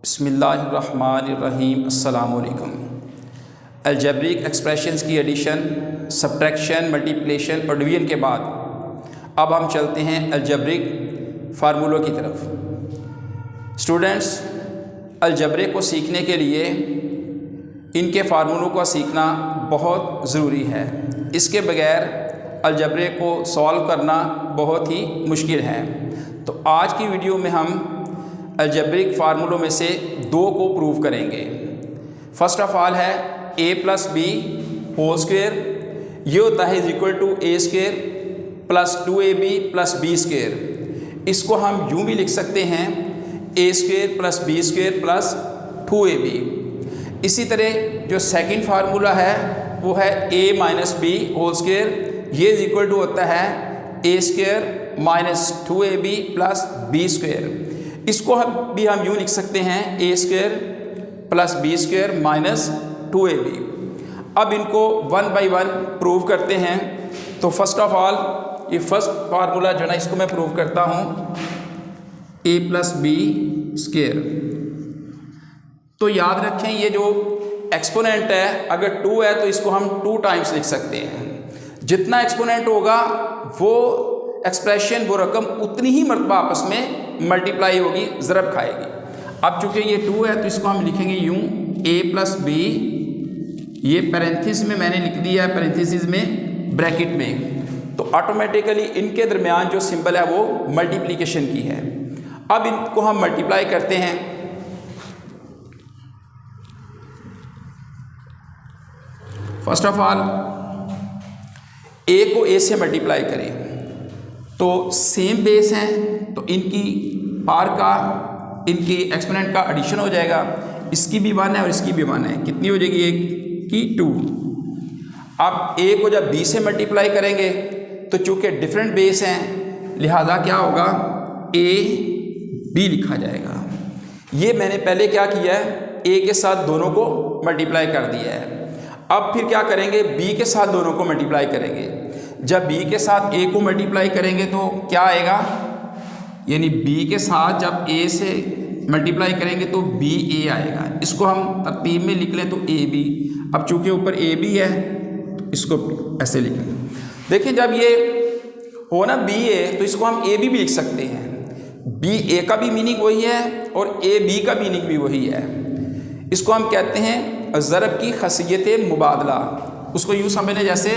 बिस्मिल्लाहिर्रहमानिर्रहीम। अस्सलामु अलैकुम। अलजेब्रिक एक्सप्रेशंस की एडिशन, सब्ट्रैक्शन, मल्टीप्लिकेशन और डिवीजन के बाद अब हम चलते हैं अलजेब्रिक फार्मूलों की तरफ। स्टूडेंट्स, अलजेब्रे को सीखने के लिए इनके फार्मूलों का सीखना बहुत ज़रूरी है। इसके बगैर अलजेब्रे को सॉल्व करना बहुत ही मुश्किल है। तो आज की वीडियो में हम अलजेब्रिक फार्मूलों में से दो को प्रूव करेंगे। फर्स्ट ऑफ ऑल है a plus b whole square, ये होता है is equal to a square plus 2ab plus b square. इसको हम यूँ भी लिख सकते हैं a square plus b square plus 2ab। इसी तरह जो सेकंड फार्मूला है वो है a minus b whole square, ये इज इक्वल टू होता है a square minus 2ab plus b square. इसको हम यूँ लिख सकते हैं a square plus b square minus 2ab। अब इनको वन बाय वन प्रूव करते हैं। तो फर्स्ट ऑफ ऑल ये फर्स्ट फार्मूला जो है ना, इसको मैं प्रूव करता हूँ ए प्लस बी स्क्वेयर। तो याद रखें ये जो एक्सपोनेंट है, अगर 2 है तो इसको हम 2 टाइम्स लिख सकते हैं। जितना एक्सपोनेंट होगा वो एक्सप्रेशन, वो रकम उतनी ही मरतबा आपस में मल्टीप्लाई होगी, ज़रब खाएगी। अब चूंकि ये 2 है तो इसको हम लिखेंगे यूँ a प्लस बी, ये पैरेंथिस में मैंने लिख दिया है, पैरेंथिस में ब्रैकेट में। तो ऑटोमेटिकली इनके दरमियान जो सिंबल है वो मल्टीप्लिकेशन की है। अब इनको हम मल्टीप्लाई करते हैं। फर्स्ट ऑफ ऑल a को a से मल्टीप्लाई करें तो सेम बेस हैं, तो इनकी पार का, इनकी एक्सपोनेंट का एडिशन हो जाएगा। इसकी भी 1 है और इसकी भी 1 है। कितनी हो जाएगी? एक की 2। अब a को जब b से मल्टीप्लाई करेंगे तो चूंकि डिफरेंट बेस हैं लिहाजा क्या होगा, a b लिखा जाएगा। ये मैंने पहले क्या किया है, a के साथ दोनों को मल्टीप्लाई कर दिया है। अब फिर क्या करेंगे, b के साथ दोनों को मल्टीप्लाई करेंगे। जब b के साथ a को मल्टीप्लाई करेंगे तो क्या आएगा, यानी b के साथ जब a से मल्टीप्लाई करेंगे तो ba आएगा। इसको हम तरतीब में लिख लें तो ab। अब चूंकि ऊपर ab है तो इसको ऐसे लिख लें। देखिए जब ये हो ना ba तो इसको हम ab भी लिख सकते हैं। ba का भी मीनिंग वही है और ab का मीनिंग भी वही है। इसको हम कहते हैं ज़रब की खसियत मुबादला। उसको यूँ समझें जैसे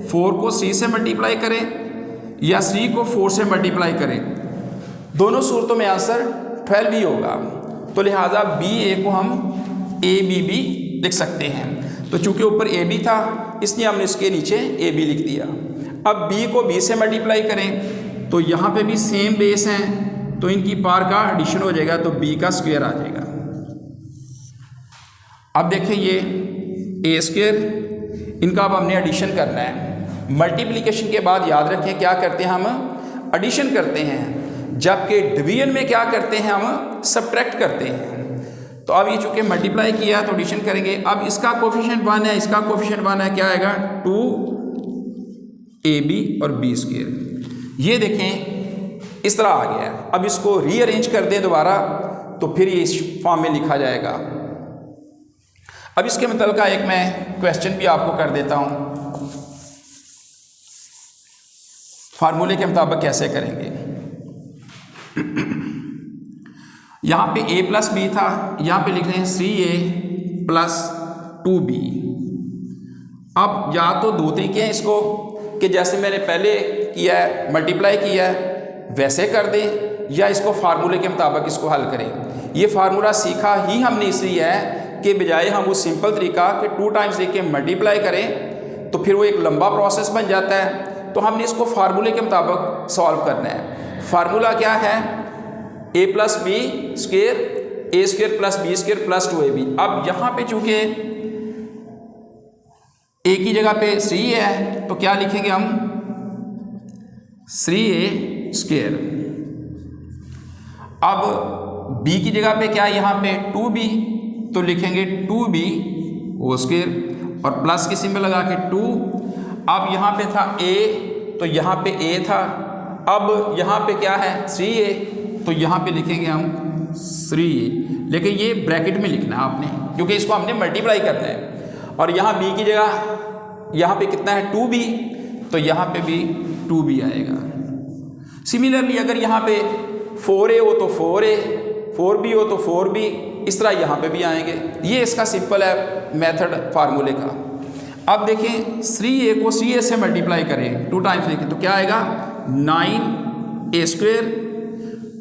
4 को 3 से मल्टीप्लाई करें या 3 को 4 से मल्टीप्लाई करें, दोनों सूरतों में आंसर 12 ही होगा। तो लिहाजा ba को हम ab भी लिख सकते हैं। तो चूंकि ऊपर ab था इसलिए हमने इसके नीचे ab लिख दिया। अब b को b से मल्टीप्लाई करें तो यहाँ पे भी सेम बेस हैं, तो इनकी पार का एडिशन हो जाएगा, तो b का स्क्वायर आ जाएगा। अब देखें ये a स्क्वायर, इनका अब हमने एडिशन करना है। मल्टीप्लिकेशन के बाद याद रखें क्या करते हैं, हम एडिशन करते हैं, जबकि डिवीजन में क्या करते हैं, हम सब्ट्रैक्ट करते हैं। तो अब ये चूंकि मल्टीप्लाई किया तो एडिशन करेंगे। अब इसका कोफिशिएंट 1 है, इसका कोफिशिएंट 1 है, क्या आएगा 2ab और b स्क्वायर। ये देखें इस तरह आ गया है। अब इसको रीअरेंज कर दें दोबारा तो फिर ये इस फॉर्म में लिखा जाएगा। अब इसके मतलब का एक मैं क्वेश्चन भी आपको कर देता हूं, फार्मूले के मुताबिक कैसे करेंगे। यहाँ पे a प्लस बी था, यहाँ पे लिख रहे हैं 3a प्लस 2b। अब या तो दो तरीके हैं इसको, कि जैसे मैंने पहले किया है मल्टीप्लाई किया है वैसे कर दें, या इसको फार्मूले के मुताबिक इसको हल करें। ये फार्मूला सीखा ही हमने इसलिए है कि बजाय हम वो सिंपल तरीका कि 2 टाइम्स लेके मल्टीप्लाई करें तो फिर वो एक लंबा प्रोसेस बन जाता है। तो हमने इसको फार्मूले के मुताबिक सॉल्व करना है। फार्मूला क्या है, a plus b square, a square plus b square plus 2ab। अब यहाँ पे चूंकि a की जगह पे 3 है तो क्या लिखेंगे हम 3a स्क्वेयर। अब b की जगह पे क्या है, यहाँ पे 2b, तो लिखेंगे 2b होल स्क्वेयर और प्लस की सिंबल लगा के 2। अब यहाँ पे था a तो यहाँ पे a था, अब यहाँ पे क्या है 3a, तो यहाँ पे लिखेंगे हम 3, लेकिन ये ब्रैकेट में लिखना है आपने, क्योंकि इसको हमने मल्टीप्लाई करना है। और यहाँ b की जगह यहाँ पे कितना है 2b, तो यहाँ पे भी 2b आएगा। सिमिलरली अगर यहाँ पे 4a हो तो 4a, 4b हो तो 4b, इस तरह यहाँ पे भी आएंगे। ये इसका सिंपल है मेथड फार्मूले का। अब देखें 3a को 3a से मल्टीप्लाई करें, 2 टाइम्स लिखें तो क्या आएगा 9a²,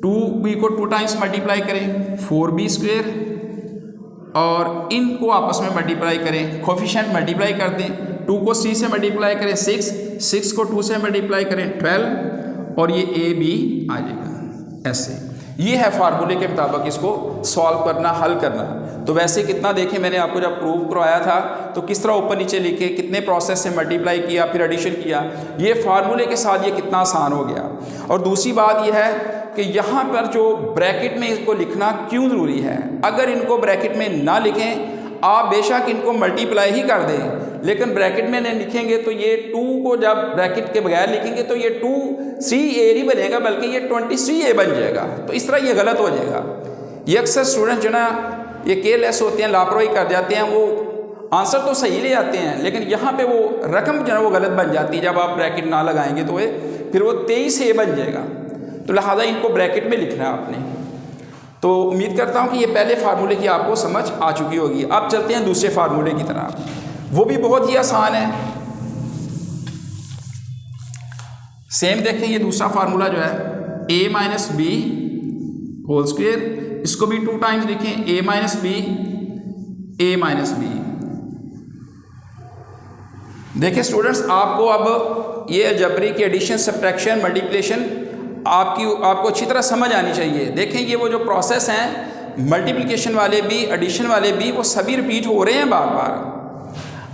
2b को 2 टाइम्स मल्टीप्लाई करें 4b², और इनको आपस में मल्टीप्लाई करें, कोफिशिएंट मल्टीप्लाई कर दें, 2 को 3 से मल्टीप्लाई करें 6, 6 को 2 से मल्टीप्लाई करें 12, और ये ab आ जाएगा ऐसे। ये है फार्मूले के मुताबिक इसको सॉल्व करना, हल करना। तो वैसे कितना देखें, मैंने आपको जब प्रूव करवाया था तो किस तरह ऊपर नीचे लिखे, कितने प्रोसेस से मल्टीप्लाई किया, फिर एडिशन किया, ये फार्मूले के साथ ये कितना आसान हो गया। और दूसरी बात यह है कि यहाँ पर जो ब्रैकेट में इसको लिखना क्यों ज़रूरी है। अगर इनको ब्रैकेट में ना लिखें, आप बेशक इनको मल्टीप्लाई ही कर दें, लेकिन ब्रैकेट में नहीं लिखेंगे तो ये 2 को जब ब्रैकेट के बगैर लिखेंगे तो ये 2 3a नहीं बनेगा, बल्कि ये 23a बन जाएगा। तो इस तरह ये गलत हो जाएगा। ये अक्सर स्टूडेंट जो ना ये केयरलेस होते हैं, लापरवाही कर जाते हैं, वो आंसर तो सही ले आते हैं, लेकिन यहाँ पे वो रकम जो है वो गलत बन जाती है। जब आप ब्रैकेट ना लगाएंगे तो फिर वो 23a बन जाएगा। तो लिहाजा इनको ब्रैकेट में लिखना है आपने। तो उम्मीद करता हूँ कि ये पहले फार्मूले की आपको समझ आ चुकी होगी। अब चलते हैं दूसरे फार्मूले की तरफ, वो भी बहुत ही आसान है। सेम देखें, ये दूसरा फार्मूला जो है a-b², इसको भी 2 टाइम्स लिखें a-b, a-b। देखिए स्टूडेंट्स, आपको अब ये अलजेब्रिक एडिशन, सब्ट्रैक्शन, मल्टीप्लिकेशन आपको अच्छी तरह समझ आनी चाहिए। देखें ये वो जो प्रोसेस हैं मल्टीप्लिकेशन वाले भी, एडिशन वाले भी, वो सभी रिपीट हो रहे हैं बार बार।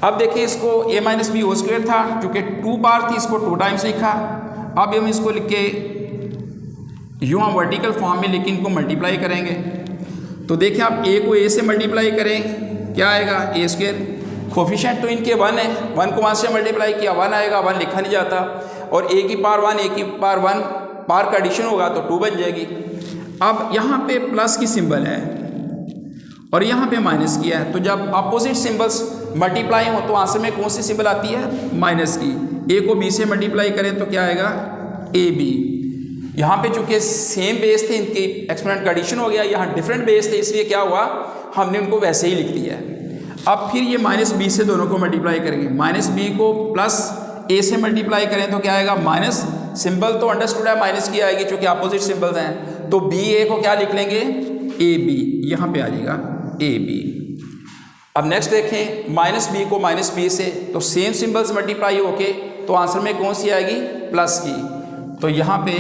अब देखिए इसको a-b² था, चूँकि 2 बार थी, इसको 2 टाइम्स लिखा। अब हम इसको लिख के यूँ हम वर्टिकल फॉर्म में लेकिन इनको मल्टीप्लाई करेंगे। तो देखिए आप a को a से मल्टीप्लाई करें, क्या आएगा a²। कोफिशिएंट तो इनके 1 है, 1 को 1 से मल्टीप्लाई किया 1 आएगा, 1 लिखा नहीं जाता। और a की पावर 1, a की पावर 1, पावर का एडिशन होगा तो 2 बन जाएगी। अब यहाँ पे प्लस की सिंबल है और यहाँ पे माइनस की है, तो जब अपोजिट सिंबल्स मल्टीप्लाई हो तो आंसर में कौन सी सिंबल आती है, माइनस की। a को b से मल्टीप्लाई करें तो क्या आएगा ab। यहाँ पे चूँकि सेम बेस थे, इनकी एक्सपोनेंट का एडिशन हो गया, यहाँ डिफरेंट बेस थे, इसलिए क्या हुआ, हमने उनको वैसे ही लिख दिया है। अब फिर ये -b से दोनों को मल्टीप्लाई करेंगे, -b को प्लस a से मल्टीप्लाई करें तो क्या आएगा, माइनस, सिंबल तो अंडरस्टूड है, माइनस की आएगी चूँकि अपोजिट सिंबल्स हैं, तो ba को क्या लिख लेंगे ab, यहाँ पे आ जाएगा ab। अब नेक्स्ट देखें, -b को -b से, तो सेम सिंबल्स मल्टीप्लाई होके तो आंसर में कौन सी आएगी, प्लस की, तो यहाँ पे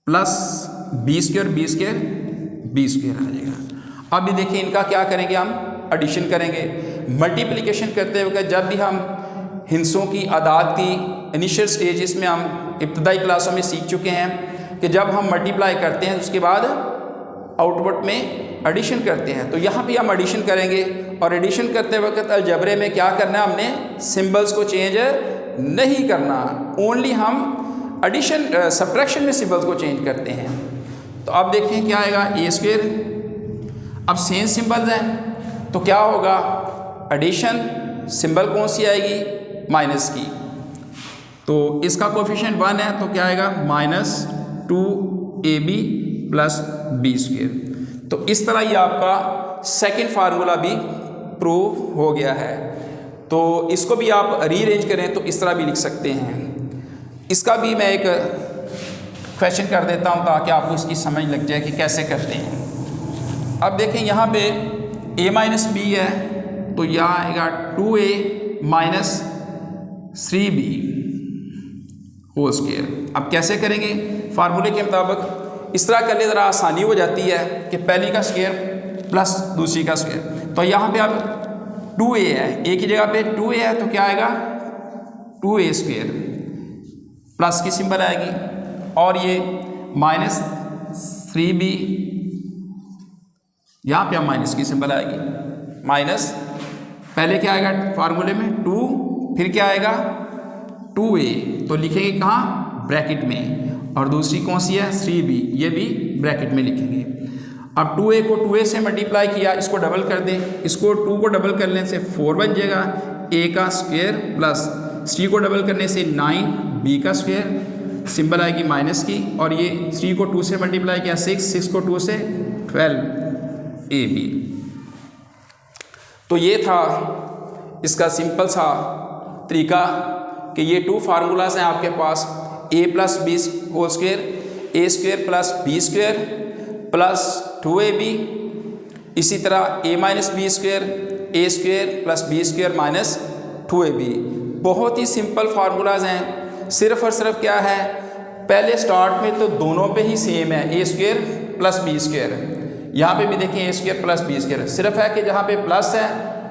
प्लस b² आ जाएगा। अब ये देखिए इनका क्या करेंगे, हम एडिशन करेंगे। मल्टीप्लिकेशन करते हुए जब भी हम हिंसों की आदाद की इनिशियल स्टेजेस में हम इब्तदाई क्लासों में सीख चुके हैं कि जब हम मल्टीप्लाई करते हैं उसके बाद आउटपुट में एडिशन करते हैं, तो यहाँ पे हम एडिशन करेंगे। और एडिशन करते वक्त अलजबरे में क्या करना है, हमने सिंबल्स को चेंज नहीं करना, ओनली हम एडिशन सब्ट्रैक्शन में सिंबल्स को चेंज करते हैं। तो अब देखें क्या आएगा, a²। अब सेम सिंबल्स हैं तो क्या होगा, एडिशन, सिंबल कौन सी आएगी, माइनस की, तो इसका कोफिशिएंट 1 है तो क्या आएगा, -2ab + b²। तो इस तरह ये आपका सेकंड फार्मूला भी प्रूव हो गया है। तो इसको भी आप रीअरेंज करें तो इस तरह भी लिख सकते हैं। इसका भी मैं एक क्वेश्चन कर देता हूं ताकि आपको इसकी समझ लग जाए कि कैसे करते हैं। अब देखें यहाँ पे a - b है तो यहाँ आएगा 2a - 3b होल स्क्वायर। अब कैसे करेंगे, फार्मूले के मुताबिक इस तरह कर ले, ज़रा आसानी हो जाती है कि पहली का स्क्वायर प्लस दूसरी का स्क्वायर। तो यहाँ पे अब 2a है, a की जगह पे 2a है तो क्या आएगा, 2a² प्लस की सिंबल आएगी, और ये -3b, यहाँ पे हम माइनस की सिंबल आएगी, माइनस, पहले क्या आएगा फार्मूले में 2, फिर क्या आएगा 2a, तो लिखेंगे कहाँ, ब्रैकेट में, और दूसरी कौन सी है 3b, ये भी ब्रैकेट में लिखेंगे। अब 2a को 2a से मल्टीप्लाई किया, इसको डबल कर दें, इसको 2 को डबल करने से 4 बन जाएगा a का स्क्वायर प्लस 3 को डबल करने से 9b का स्क्वायर, सिंबल आएगी माइनस की, और ये 3 को 2 से मल्टीप्लाई किया 6 को 2 से 12ab। तो ये था इसका सिंपल सा तरीका कि ये 2 फार्मूलाज हैं आपके पास, a plus b whole square, a square plus b square plus 2ab, इसी तरह a minus b square, a square plus b square minus 2ab। बहुत ही सिंपल फार्मूलाज हैं। सिर्फ और सिर्फ क्या है, पहले स्टार्ट में तो दोनों पे ही सेम है, a square plus b square. यहाँ पे भी देखें a square plus b square, सिर्फ है कि जहाँ पे प्लस है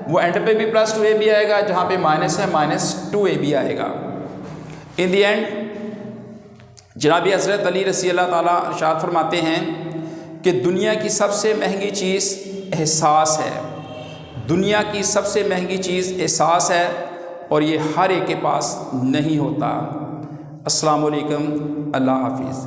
वो एंड पे भी प्लस 2ab आएगा, जहाँ पे माइनस है माइनस 2ab आएगा। इन दी एंड जनाब हज़रत अली रज़ी अल्लाह ताला इरशाद फरमाते हैं कि दुनिया की सबसे महंगी चीज़ एहसास है, दुनिया की सबसे महंगी चीज़ एहसास है, और ये हर एक के पास नहीं होता। अस्सलामु अलैकुम, अल्लाह हाफिज़।